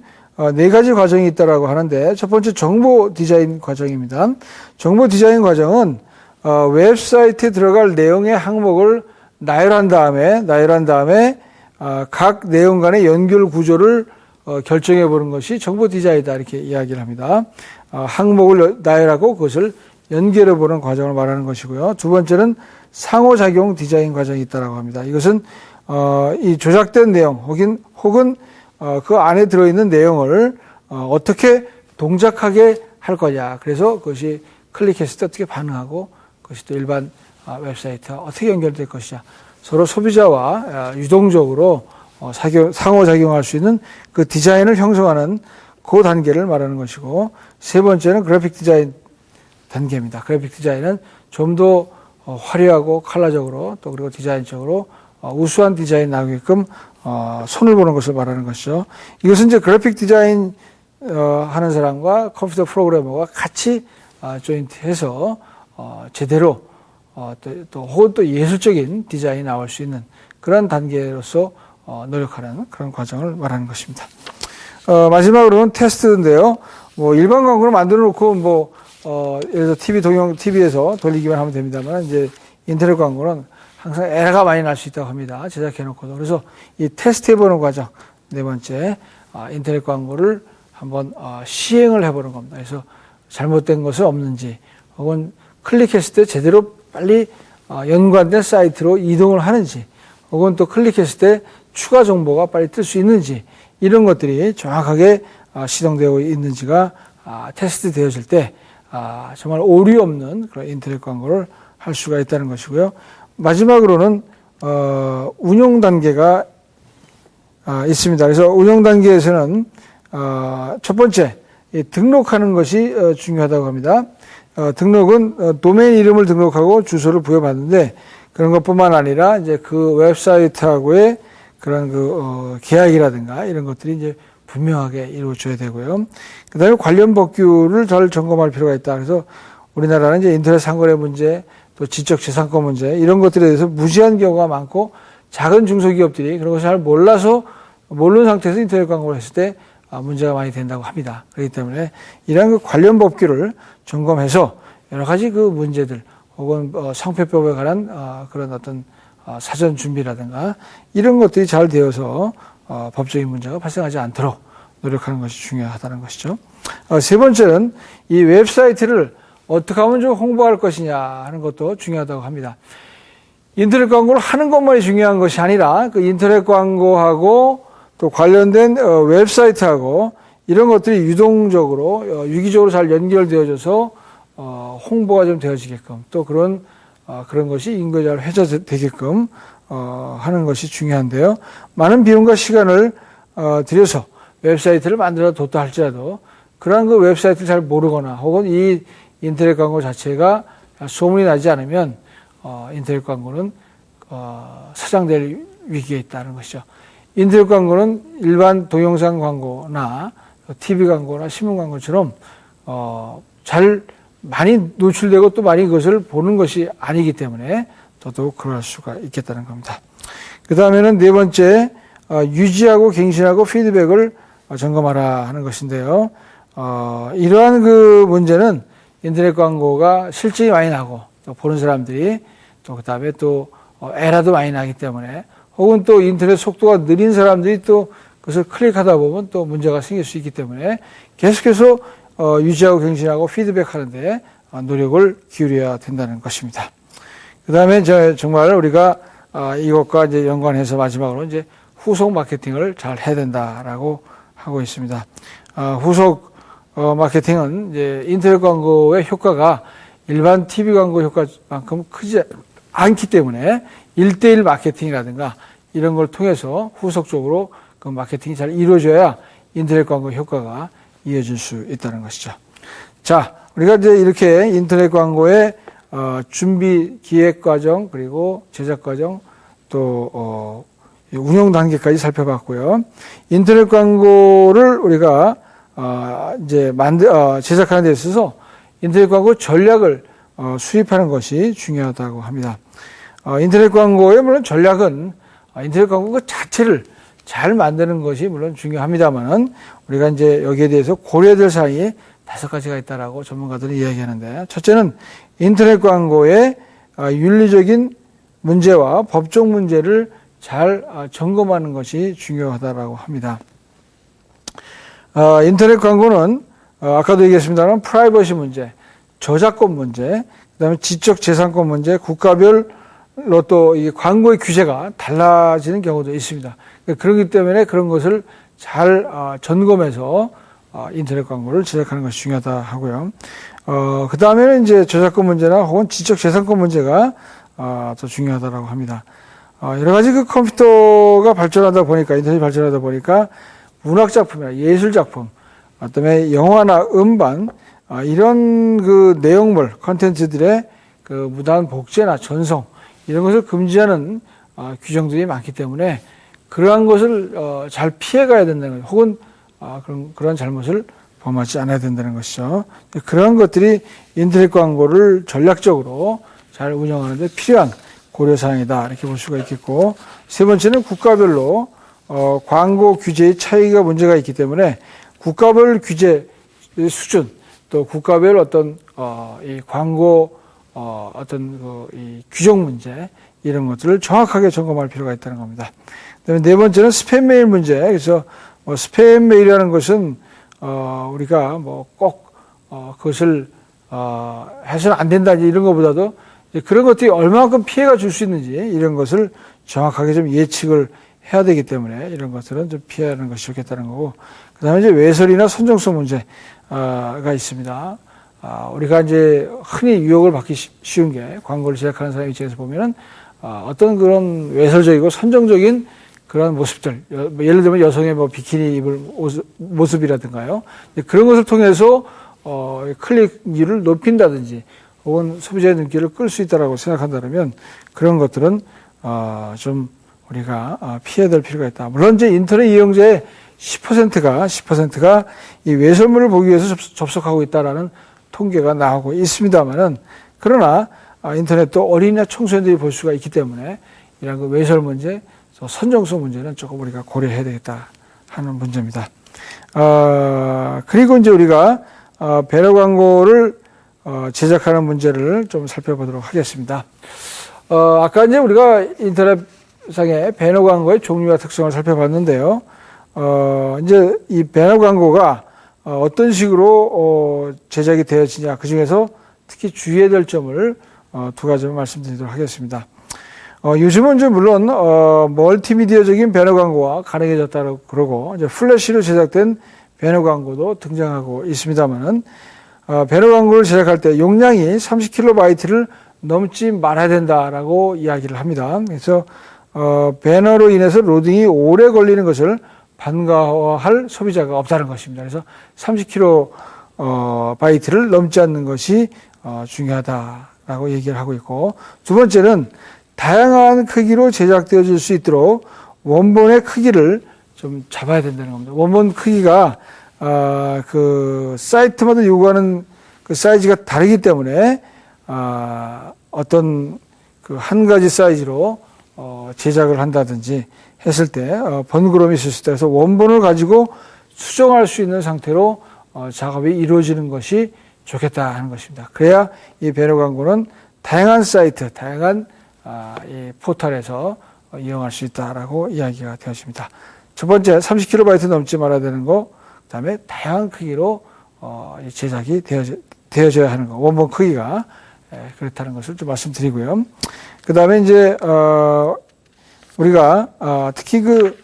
네 가지 과정이 있다라고 하는데, 첫 번째 정보 디자인 과정입니다. 정보 디자인 과정은 웹사이트에 들어갈 내용의 항목을 나열한 다음에 각 내용 간의 연결 구조를 결정해 보는 것이 정보 디자인이다, 이렇게 이야기를 합니다. 항목을 나열하고 그것을 연결해 보는 과정을 말하는 것이고요. 두 번째는 상호작용 디자인 과정이 있다라고 합니다. 이것은 이 조작된 내용 혹은 그 안에 들어있는 내용을 어떻게 동작하게 할 거냐. 그래서 그것이 클릭했을 때 어떻게 반응하고 그것이 또 일반 웹사이트와 어떻게 연결될 것이냐. 서로 소비자와 유동적으로 상호작용할 수 있는 그 디자인을 형성하는 그 단계를 말하는 것이고, 세 번째는 그래픽 디자인 단계입니다. 그래픽 디자인은 좀 더 화려하고 컬러적으로 또 그리고 디자인적으로 우수한 디자인 나오게끔 손을 보는 것을 말하는 것이죠. 이것은 이제 그래픽 디자인 하는 사람과 컴퓨터 프로그래머가 같이 조인트해서 제대로 또 혹은 또 예술적인 디자인이 나올 수 있는 그런 단계로서 노력하는 그런 과정을 말하는 것입니다. 마지막으로는 테스트인데요. 뭐 일반 광고를 만들어 놓고 예를 들어 TV에서 돌리기만 하면 됩니다만, 이제 인터넷 광고는 항상 에러가 많이 날 수 있다고 합니다. 제작해 놓고도. 그래서 이 테스트 해보는 과정, 네 번째, 인터넷 광고를 한번 시행을 해보는 겁니다. 그래서 잘못된 것은 없는지, 혹은 클릭했을 때 제대로 빨리 연관된 사이트로 이동을 하는지, 혹은 또 클릭했을 때 추가 정보가 빨리 뜰 수 있는지, 이런 것들이 정확하게 시동되고 있는지가 테스트 되어질 때 정말 오류 없는 그런 인터넷 광고를 할 수가 있다는 것이고요. 마지막으로는 운용 단계가 있습니다. 그래서 운용 단계에서는 첫 번째, 등록하는 것이 중요하다고 합니다. 등록은 도메인 이름을 등록하고 주소를 부여받는데, 그런 것뿐만 아니라 이제 그 웹사이트하고의 그런 계약이라든가 이런 것들이 이제 분명하게 이루어져야 되고요. 그 다음에 관련 법규를 잘 점검할 필요가 있다. 그래서 우리나라는 이제 인터넷 상거래 문제, 또 지적 재산권 문제, 이런 것들에 대해서 무지한 경우가 많고, 작은 중소기업들이 그런 것을 잘 모르는 상태에서 인터넷 광고를 했을 때 문제가 많이 된다고 합니다. 그렇기 때문에 이러한 그 관련 법규를 점검해서 여러 가지 그 문제들, 혹은 상표법에 관한 그런 어떤 사전 준비라든가 이런 것들이 잘 되어서 법적인 문제가 발생하지 않도록 노력하는 것이 중요하다는 것이죠. 세 번째는 이 웹사이트를 어떻게 하면 좀 홍보할 것이냐 하는 것도 중요하다고 합니다. 인터넷 광고를 하는 것만이 중요한 것이 아니라 그 인터넷 광고하고 또 관련된 웹사이트하고 이런 것들이 유기적으로 잘 연결되어져서 홍보가 좀 되어지게끔, 또 그런 것이 인구에 잘 회자되게끔 하는 것이 중요한데요. 많은 비용과 시간을 들여서 웹사이트를 만들어 뒀다 할지라도 그러한 그 웹사이트를 잘 모르거나, 혹은 이 인터넷 광고 자체가 소문이 나지 않으면 인터넷 광고는 사장될 위기에 있다는 것이죠. 인터넷 광고는 일반 동영상 광고나 TV 광고나 신문 광고처럼 잘 많이 노출되고 또 많이 그것을 보는 것이 아니기 때문에 더더욱 그럴 수가 있겠다는 겁니다. 그 다음에는 네 번째, 유지하고 갱신하고 피드백을 점검하라 하는 것인데요. 이러한 그 문제는 인터넷 광고가 실증이 많이 나고, 또 보는 사람들이 또 그 다음에 또 에러도 많이 나기 때문에, 혹은 또 인터넷 속도가 느린 사람들이 또 그것을 클릭하다 보면 또 문제가 생길 수 있기 때문에 계속해서 유지하고 갱신하고 피드백 하는데 노력을 기울여야 된다는 것입니다. 그 다음에 정말 우리가 이것과 이제 연관해서 마지막으로 이제 후속 마케팅을 잘 해야 된다라고 하고 있습니다. 후속 마케팅은 이제 인터넷 광고의 효과가 일반 TV 광고 효과만큼 크지 않기 때문에 1:1 마케팅이라든가 이런 걸 통해서 후속적으로 그 마케팅이 잘 이루어져야 인터넷 광고 효과가 이어질 수 있다는 것이죠. 자, 우리가 이제 이렇게 인터넷 광고의 준비 기획 과정, 그리고 제작 과정, 또 운영 단계까지 살펴봤고요. 인터넷 광고를 우리가 이제 제작하는 데 있어서 인터넷 광고 전략을 수립하는 것이 중요하다고 합니다. 인터넷 광고의 물론 전략은 인터넷 광고 그 자체를 잘 만드는 것이 물론 중요합니다만은, 우리가 이제 여기에 대해서 고려해야 될 사항이 5가지가 있다라고 전문가들이 이야기하는데, 첫째는 인터넷 광고의 윤리적인 문제와 법적 문제를 잘 점검하는 것이 중요하다라고 합니다. 인터넷 광고는 아까도 얘기했습니다만 프라이버시 문제, 저작권 문제, 그다음에 지적 재산권 문제, 국가별로 또 이 광고의 규제가 달라지는 경우도 있습니다. 그렇기 때문에 그런 것을 잘 점검해서 인터넷 광고를 제작하는 것이 중요하다 하고요. 그 다음에는 이제 저작권 문제나 혹은 지적 재산권 문제가 더 중요하다라고 합니다. 여러 가지 그 컴퓨터가 발전하다 보니까, 인터넷이 발전하다 보니까 문학 작품이나 예술 작품, 그다음에 영화나 음반, 이런 그 내용물, 컨텐츠들의 그 무단 복제나 전송, 이런 것을 금지하는 규정들이 많기 때문에 그러한 것을 잘 피해가야 된다는 것, 혹은 그런 잘못을 범하지 않아야 된다는 것이죠. 그러한 것들이 인터넷 광고를 전략적으로 잘 운영하는 데 필요한 고려사항이다, 이렇게 볼 수가 있겠고, 세 번째는 국가별로 광고 규제의 차이가 문제가 있기 때문에 국가별 규제 수준, 또 국가별 어떤 이 광고 어떤 이 규정 문제, 이런 것들을 정확하게 점검할 필요가 있다는 겁니다. 그다음에 네 번째는 스팸 메일 문제. 그래서 스팸 메일이라는 것은 우리가 꼭 그것을 해서는 안 된다 이런 것보다도 그런 것들이 얼마만큼 피해가 줄 수 있는지 이런 것을 정확하게 좀 예측을 해야 되기 때문에 이런 것들은 좀 피하는 것이 좋겠다는 거고, 그다음에 이제 외설이나 선정성 문제가 있습니다. 우리가 이제 흔히 유혹을 받기 쉬운 게 광고를 제작하는 사람 입장에서 보면은 어떤 그런 외설적이고 선정적인 그런 모습들, 예를 들면 여성의 비키니 입을 모습이라든가요. 그런 것을 통해서 클릭률을 높인다든지 혹은 소비자의 눈길을 끌 수 있다라고 생각한다면 그런 것들은 좀 우리가 피해야 될 필요가 있다. 물론 이제 인터넷 이용자의 10%가 이 외설물을 보기 위해서 접속하고 있다라는 통계가 나오고 있습니다만은, 그러나 인터넷도 어린이나 청소년들이 볼 수가 있기 때문에 이런 그 외설 문제, 선정성 문제는 조금 우리가 고려해야 되겠다 하는 문제입니다. 그리고 이제 우리가 배너 광고를 제작하는 문제를 좀 살펴보도록 하겠습니다. 아까 이제 우리가 인터넷상의 배너 광고의 종류와 특성을 살펴봤는데요. 이제 이 배너 광고가 어떤 식으로 제작이 되어지냐, 그 중에서 특히 주의해야 될 점을 두 가지 말씀드리도록 하겠습니다. 요즘은 이제 물론 멀티미디어적인 배너 광고가 가능해졌다고 그러고 이제 플래시로 제작된 배너 광고도 등장하고 있습니다만은, 배너 광고를 제작할 때 용량이 30kB를 넘지 말아야 된다라고 이야기를 합니다. 그래서 배너로 인해서 로딩이 오래 걸리는 것을 반가워할 소비자가 없다는 것입니다. 그래서 30kB를 넘지 않는 것이 중요하다라고 얘기를 하고 있고, 두 번째는 다양한 크기로 제작되어질 수 있도록 원본의 크기를 좀 잡아야 된다는 겁니다. 원본 크기가 그 사이트마다 요구하는 그 사이즈가 다르기 때문에 어떤 그 한 가지 사이즈로 제작을 한다든지 했을 때 번거로움이 있을 수 있다. 그래서 원본을 가지고 수정할 수 있는 상태로 작업이 이루어지는 것이 좋겠다 하는 것입니다. 그래야 이 배너 광고는 다양한 사이트, 다양한 이 포털에서 이용할 수 있다라고 이야기가 되었습니다. 첫 번째, 30kB 넘지 말아야 되는 거, 그 다음에 다양한 크기로 제작이 되어져야 하는 거, 원본 크기가 그렇다는 것을 좀 말씀드리고요. 그 다음에 이제 우리가 특히 그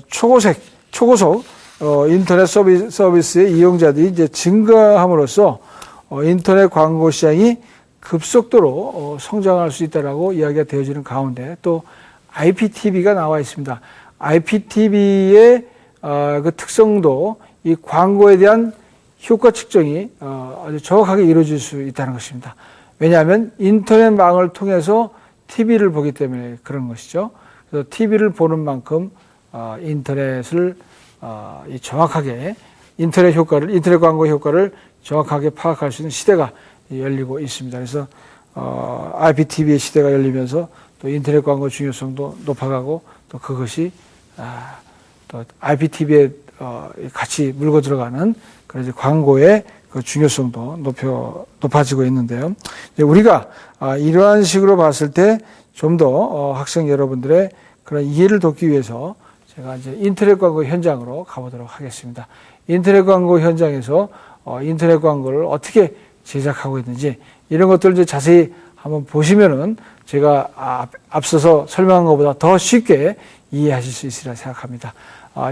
초고속 인터넷 서비스의 이용자들이 이제 증가함으로써 인터넷 광고 시장이 급속도로 성장할 수 있다라고 이야기가 되어지는 가운데 또 IPTV가 나와 있습니다. IPTV의 그 특성도 이 광고에 대한 효과 측정이 아주 정확하게 이루어질 수 있다는 것입니다. 왜냐하면 인터넷망을 통해서 TV를 보기 때문에 그런 것이죠. 그래서 TV를 보는 만큼 인터넷을 정확하게 인터넷 광고 효과를 정확하게 파악할 수 있는 시대가 열리고 있습니다. 그래서 IPTV의 시대가 열리면서 또 인터넷 광고 중요성도 높아가고 또 그것이 또 IPTV에 같이 물고 들어가는 그런 광고의 그 중요성도 높아지고 있는데요. 우리가 이러한 식으로 봤을 때 좀 더 학생 여러분들의 그런 이해를 돕기 위해서 제가 이제 인터넷 광고 현장으로 가보도록 하겠습니다. 인터넷 광고 현장에서 인터넷 광고를 어떻게 제작하고 있는지 이런 것들을 이제 자세히 한번 보시면은 제가 앞서서 설명한 것보다 더 쉽게 이해하실 수 있으리라 생각합니다.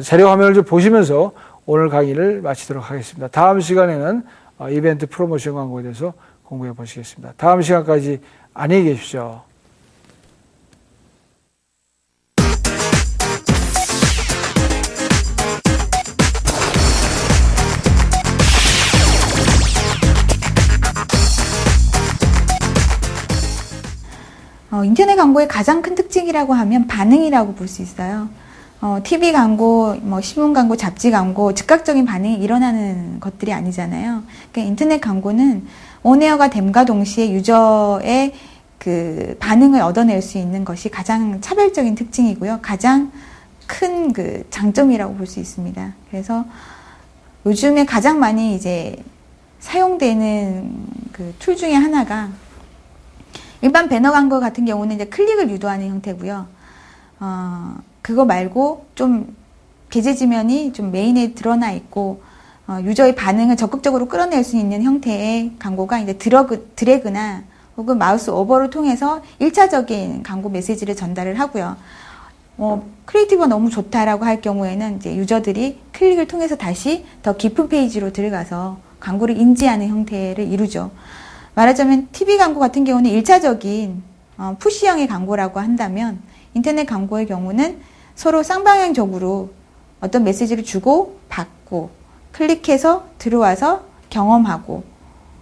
자료 화면을 좀 보시면서 오늘 강의를 마치도록 하겠습니다. 다음 시간에는 이벤트 프로모션 광고에 대해서 공부해 보시겠습니다. 다음 시간까지 안녕히 계십시오. 인터넷 광고의 가장 큰 특징이라고 하면 반응이라고 볼 수 있어요. TV 광고, 신문 광고, 잡지 광고, 즉각적인 반응이 일어나는 것들이 아니잖아요. 그러니까 인터넷 광고는 온에어가 됨과 동시에 유저의 그 반응을 얻어낼 수 있는 것이 가장 차별적인 특징이고요. 가장 큰 그 장점이라고 볼 수 있습니다. 그래서 요즘에 가장 많이 이제 사용되는 그 툴 중에 하나가 일반 배너 광고 같은 경우는 이제 클릭을 유도하는 형태고요. 그거 말고 좀 게재 지면이 좀 메인에 드러나 있고 유저의 반응을 적극적으로 끌어낼 수 있는 형태의 광고가 이제 드래그나 혹은 마우스 오버를 통해서 1차적인 광고 메시지를 전달을 하고요. 크리에이티브가 너무 좋다라고 할 경우에는 이제 유저들이 클릭을 통해서 다시 더 깊은 페이지로 들어가서 광고를 인지하는 형태를 이루죠. 말하자면 TV 광고 같은 경우는 1차적인 푸시형의 광고라고 한다면 인터넷 광고의 경우는 서로 쌍방향적으로 어떤 메시지를 주고 받고 클릭해서 들어와서 경험하고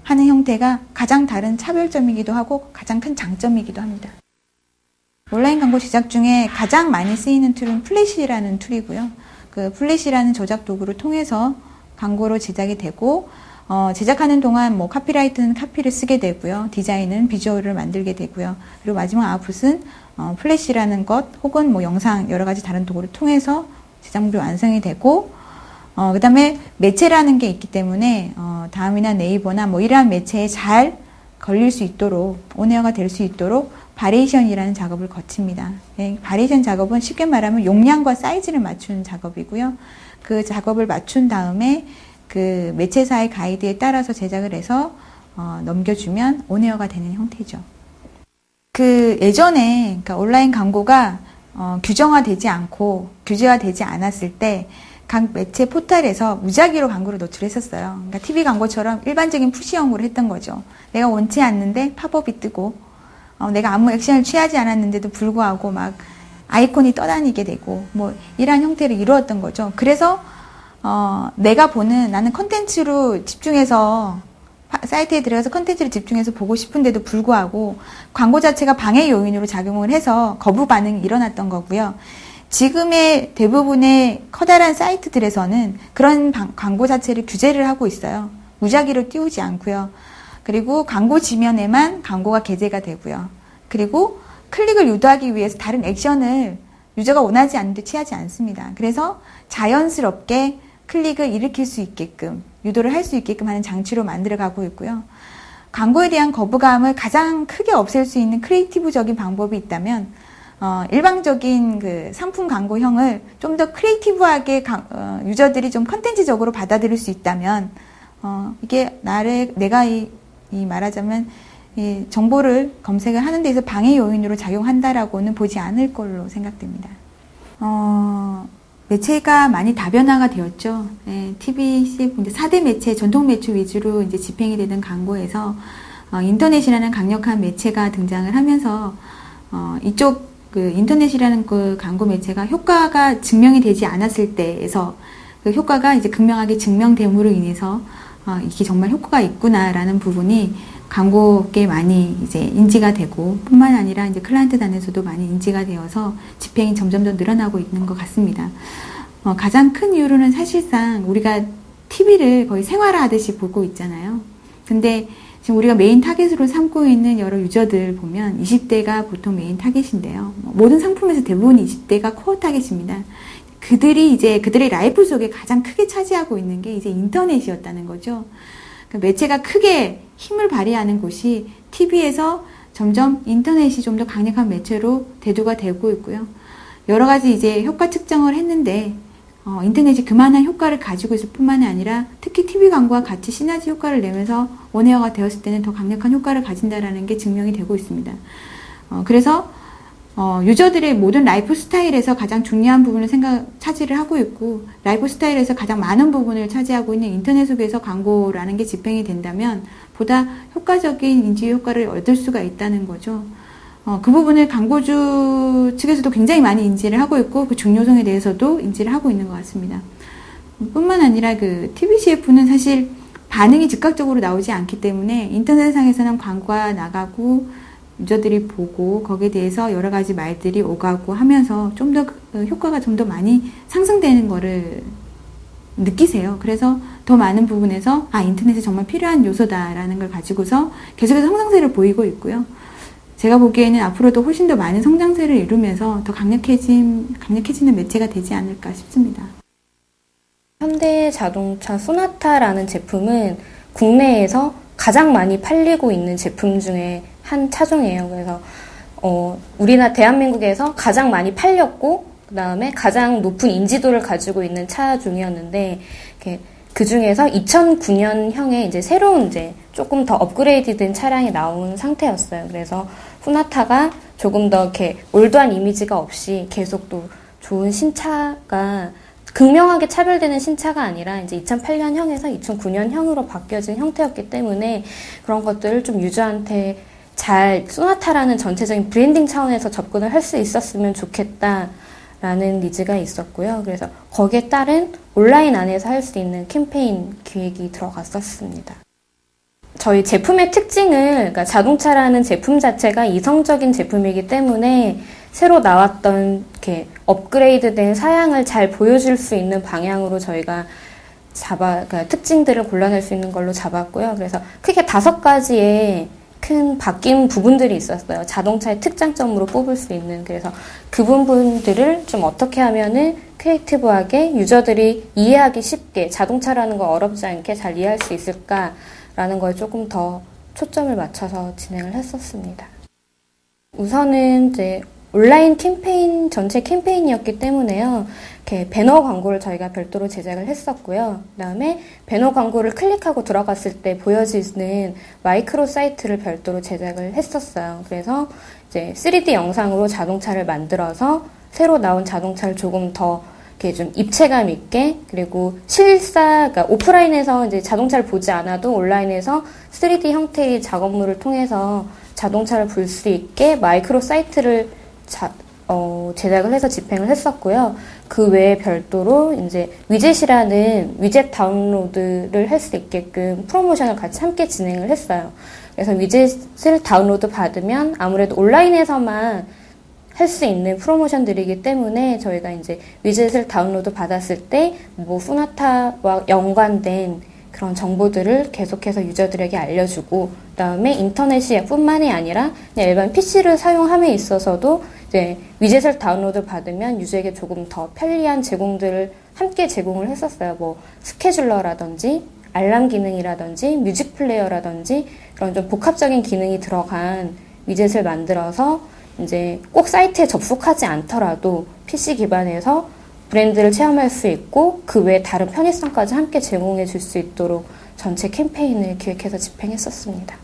하는 형태가 가장 다른 차별점이기도 하고 가장 큰 장점이기도 합니다. 온라인 광고 제작 중에 가장 많이 쓰이는 툴은 플래시라는 툴이고요. 그 플래시라는 저작 도구를 통해서 광고로 제작이 되고 제작하는 동안 뭐 카피라이트는 카피를 쓰게 되고요. 디자인은 비주얼을 만들게 되고요. 그리고 마지막 아웃풋은 플래시라는 것 혹은 뭐 영상 여러 가지 다른 도구를 통해서 제작물이 완성이 되고 그 다음에 매체라는 게 있기 때문에 다음이나 네이버나 뭐 이러한 매체에 잘 걸릴 수 있도록 온에어가 될 수 있도록 바리에이션이라는 작업을 거칩니다. 네, 바리에이션 작업은 쉽게 말하면 용량과 사이즈를 맞추는 작업이고요. 그 작업을 맞춘 다음에 그 매체사의 가이드에 따라서 제작을 해서 넘겨주면 온에어가 되는 형태죠. 그 예전에 그러니까 온라인 광고가 규정화되지 않고 규제가 되지 않았을 때 각 매체 포털에서 무작위로 광고를 노출했었어요. 그러니까 TV 광고처럼 일반적인 푸시형으로 했던 거죠. 내가 원치 않는데 팝업이 뜨고 내가 아무 액션을 취하지 않았는데도 불구하고 막 아이콘이 떠다니게 되고 뭐 이러한 형태를 이루었던 거죠. 그래서 내가 보는 나는 컨텐츠로 집중해서 사이트에 들어가서 컨텐츠를 집중해서 보고 싶은데도 불구하고 광고 자체가 방해 요인으로 작용을 해서 거부 반응이 일어났던 거고요. 지금의 대부분의 커다란 사이트들에서는 그런 광고 자체를 규제를 하고 있어요. 무작위로 띄우지 않고요. 그리고 광고 지면에만 광고가 게재가 되고요. 그리고 클릭을 유도하기 위해서 다른 액션을 유저가 원하지 않는데 취하지 않습니다. 그래서 자연스럽게 클릭을 일으킬 수 있게끔 유도를 할 수 있게끔 하는 장치로 만들어가고 있고요. 광고에 대한 거부감을 가장 크게 없앨 수 있는 크리에이티브적인 방법이 있다면 일방적인 그 상품 광고형을 좀 더 크리에이티브하게 유저들이 좀 컨텐츠적으로 받아들일 수 있다면 이게 내가 이 말하자면 이 정보를 검색을 하는 데서 방해 요인으로 작용한다라고는 보지 않을 걸로 생각됩니다. 매체가 많이 다변화가 되었죠. 네, TV, CF, 이제 4대 매체, 전통 매체 위주로 이제 집행이 되는 광고에서 인터넷이라는 강력한 매체가 등장을 하면서 이쪽 그 인터넷이라는 그 광고 매체가 효과가 증명이 되지 않았을 때에서 그 효과가 이제 극명하게 증명됨으로 인해서 이게 정말 효과가 있구나라는 부분이 광고계 많이 이제 인지가 되고 뿐만 아니라 이제 클라이언트 단에서도 많이 인지가 되어서 집행이 점점 더 늘어나고 있는 것 같습니다. 가장 큰 이유로는 사실상 우리가 TV를 거의 생활화하듯이 보고 있잖아요. 근데 지금 우리가 메인 타겟으로 삼고 있는 여러 유저들 보면 20대가 보통 메인 타겟인데요. 모든 상품에서 대부분 20대가 코어 타겟입니다. 그들이 이제 그들의 라이프 속에 가장 크게 차지하고 있는 게 이제 인터넷이었다는 거죠. 그러니까 매체가 크게 힘을 발휘하는 곳이 TV에서 점점 인터넷이 좀 더 강력한 매체로 대두가 되고 있고요. 여러 가지 이제 효과 측정을 했는데 인터넷이 그만한 효과를 가지고 있을 뿐만이 아니라 특히 TV 광고와 같이 시너지 효과를 내면서 온에어가 되었을 때는 더 강력한 효과를 가진다라는 게 증명이 되고 있습니다. 그래서 유저들의 모든 라이프 스타일에서 가장 중요한 부분을 차지를 하고 있고 라이프 스타일에서 가장 많은 부분을 차지하고 있는 인터넷 속에서 광고라는 게 집행이 된다면 보다 효과적인 인지 효과를 얻을 수가 있다는 거죠. 그 부분을 광고주 측에서도 굉장히 많이 인지를 하고 있고 그 중요성에 대해서도 인지를 하고 있는 것 같습니다. 뿐만 아니라 그 TVCF는 사실 반응이 즉각적으로 나오지 않기 때문에 인터넷상에서는 광고가 나가고 유저들이 보고 거기에 대해서 여러 가지 말들이 오가고 하면서 좀 더 효과가 좀 더 많이 상승되는 거를 느끼세요. 그래서 더 많은 부분에서 인터넷이 정말 필요한 요소다라는 걸 가지고서 계속해서 성장세를 보이고 있고요. 제가 보기에는 앞으로도 훨씬 더 많은 성장세를 이루면서 더 강력해지는 매체가 되지 않을까 싶습니다. 현대자동차 소나타라는 제품은 국내에서 가장 많이 팔리고 있는 제품 중에 한 차종이에요. 그래서 우리나라 대한민국에서 가장 많이 팔렸고 그 다음에 가장 높은 인지도를 가지고 있는 차종이었는데 그 중에서 2009년형에 이제 새로운 이제 조금 더 업그레이드된 차량이 나온 상태였어요. 그래서 푸나타가 조금 더 이렇게 올드한 이미지가 없이 계속 또 좋은 신차가 극명하게 차별되는 신차가 아니라 이제 2008년형에서 2009년형으로 바뀌어진 형태였기 때문에 그런 것들을 좀 유저한테 잘 소나타라는 전체적인 브랜딩 차원에서 접근을 할 수 있었으면 좋겠다라는 니즈가 있었고요. 그래서 거기에 따른 온라인 안에서 할 수 있는 캠페인 기획이 들어갔었습니다. 저희 제품의 특징을, 그러니까 자동차라는 제품 자체가 이성적인 제품이기 때문에 새로 나왔던 이렇게 업그레이드된 사양을 잘 보여줄 수 있는 방향으로 저희가 그러니까 특징들을 골라낼 수 있는 걸로 잡았고요. 그래서 크게 5가지의 큰 바뀐 부분들이 있었어요. 자동차의 특장점으로 뽑을 수 있는. 그래서 그 부분들을 좀 어떻게 하면은 크리에이티브하게 유저들이 이해하기 쉽게 자동차라는 걸 어렵지 않게 잘 이해할 수 있을까라는 거에 조금 더 초점을 맞춰서 진행을 했었습니다. 우선은 이제 온라인 캠페인, 전체 캠페인이었기 때문에요. 이렇게 배너 광고를 저희가 별도로 제작을 했었고요. 그 다음에 배너 광고를 클릭하고 들어갔을 때 보여지는 마이크로 사이트를 별도로 제작을 했었어요. 그래서 이제 3D 영상으로 자동차를 만들어서 새로 나온 자동차를 조금 더 이렇게 좀 입체감 있게, 그리고 그러니까 오프라인에서 이제 자동차를 보지 않아도 온라인에서 3D 형태의 작업물을 통해서 자동차를 볼 수 있게 마이크로 사이트를 제작을 해서 집행을 했었고요. 그 외에 별도로 이제 위젯이라는 위젯 다운로드를 할 수 있게끔 프로모션을 같이 함께 진행을 했어요. 그래서 위젯을 다운로드 받으면 아무래도 온라인에서만 할 수 있는 프로모션들이기 때문에 저희가 이제 위젯을 다운로드 받았을 때 뭐 푸나타와 연관된 그런 정보들을 계속해서 유저들에게 알려주고, 그 다음에 인터넷이 뿐만이 아니라 그냥 일반 PC를 사용함에 있어서도 이제 위젯을 다운로드 받으면 유저에게 조금 더 편리한 제공들을 함께 제공을 했었어요. 뭐 스케줄러라든지 알람 기능이라든지 뮤직 플레이어라든지 그런 좀 복합적인 기능이 들어간 위젯을 만들어서 이제 꼭 사이트에 접속하지 않더라도 PC 기반에서 브랜드를 체험할 수 있고 그 외에 다른 편의성까지 함께 제공해 줄 수 있도록 전체 캠페인을 기획해서 집행했었습니다.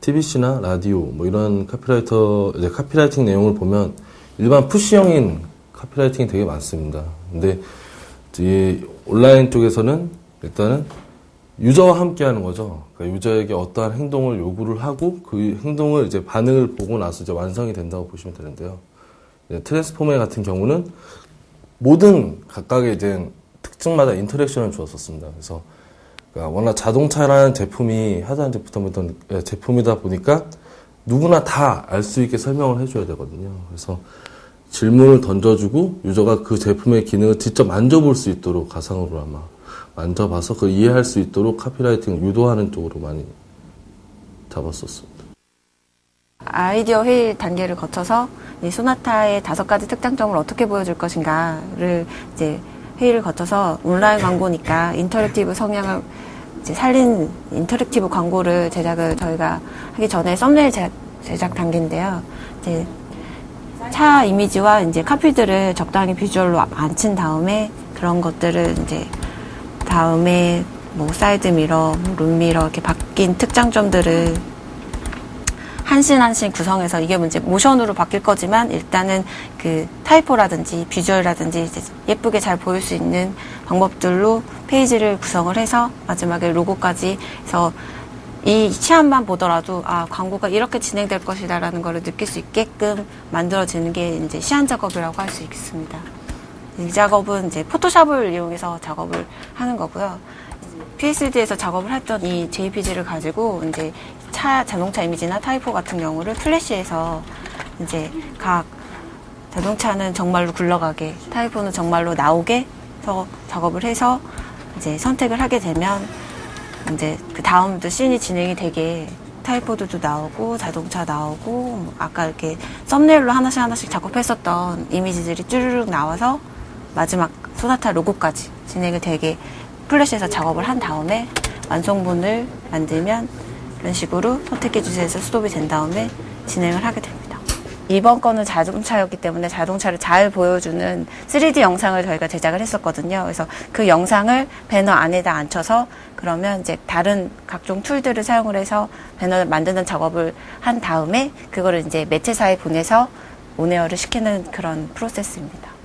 TVC나 라디오 뭐 이런 카피라이팅 내용을 보면 일반 푸시형인 카피라이팅이 되게 많습니다. 근데 이 온라인 쪽에서는 일단은 유저와 함께 하는 거죠. 그러니까 유저에게 어떠한 행동을 요구를 하고 그 행동을 이제 반응을 보고 나서 이제 완성이 된다고 보시면 되는데요. 트랜스포머 같은 경우는 모든 각각의 이제 특징마다 인터랙션을 주었었습니다. 그래서 그러니까 워낙 자동차라는 제품이 하자는 제품이다 보니까 누구나 다 알 수 있게 설명을 해줘야 되거든요. 그래서 질문을 던져주고 유저가 그 제품의 기능을 직접 만져볼 수 있도록 가상으로 아마 만져봐서 그걸 이해할 수 있도록 카피라이팅을 유도하는 쪽으로 많이 잡았었습니다. 아이디어 회의 단계를 거쳐서 이 소나타의 5가지 특장점을 어떻게 보여줄 것인가를 이제 회의를 거쳐서 온라인 광고니까 인터랙티브 성향을 이제 살린 인터랙티브 광고를 저희가 하기 전에 썸네일 제작 단계인데요. 이제 차 이미지와 이제 카피들을 적당히 비주얼로 앉힌 다음에 그런 것들을 이제 다음에 뭐 사이드 미러, 룸 미러 이렇게 바뀐 특장점들을 한신 구성해서 이게 이제 모션으로 바뀔 거지만 일단은 그 타이포라든지 비주얼이라든지 이제 예쁘게 잘 보일 수 있는 방법들로 페이지를 구성을 해서 마지막에 로고까지 해서 이 시안만 보더라도 광고가 이렇게 진행될 것이다라는 걸 느낄 수 있게끔 만들어지는 게 이제 시안 작업이라고 할 수 있습니다. 이 작업은 이제 포토샵을 이용해서 작업을 하는 거고요. PSD에서 작업을 했던 이 JPG를 가지고 이제 자동차 이미지나 타이포 같은 경우를 플래시해서 이제 각 자동차는 정말로 굴러가게, 타이포는 정말로 나오게 해서 작업을 해서 이제 선택을 하게 되면 이제 그 다음부터 씬이 진행이 되게 타이포드도 나오고 자동차 나오고 뭐 아까 이렇게 썸네일로 하나씩 작업했었던 이미지들이 쭈르륵 나와서 마지막 소나타 로고까지 진행을 되게 플래시에서 작업을 한 다음에 완성본을 만들면 이런 식으로 선택해 주세요에서 스톱이 된 다음에 진행을 하게 됩니다. 이번 건은 자동차였기 때문에 자동차를 잘 보여주는 3D 영상을 저희가 제작을 했었거든요. 그래서 그 영상을 배너 안에다 앉혀서 그러면 이제 다른 각종 툴들을 사용을 해서 배너를 만드는 작업을 한 다음에 그거를 이제 매체사에 보내서 온에어를 시키는 그런 프로세스입니다.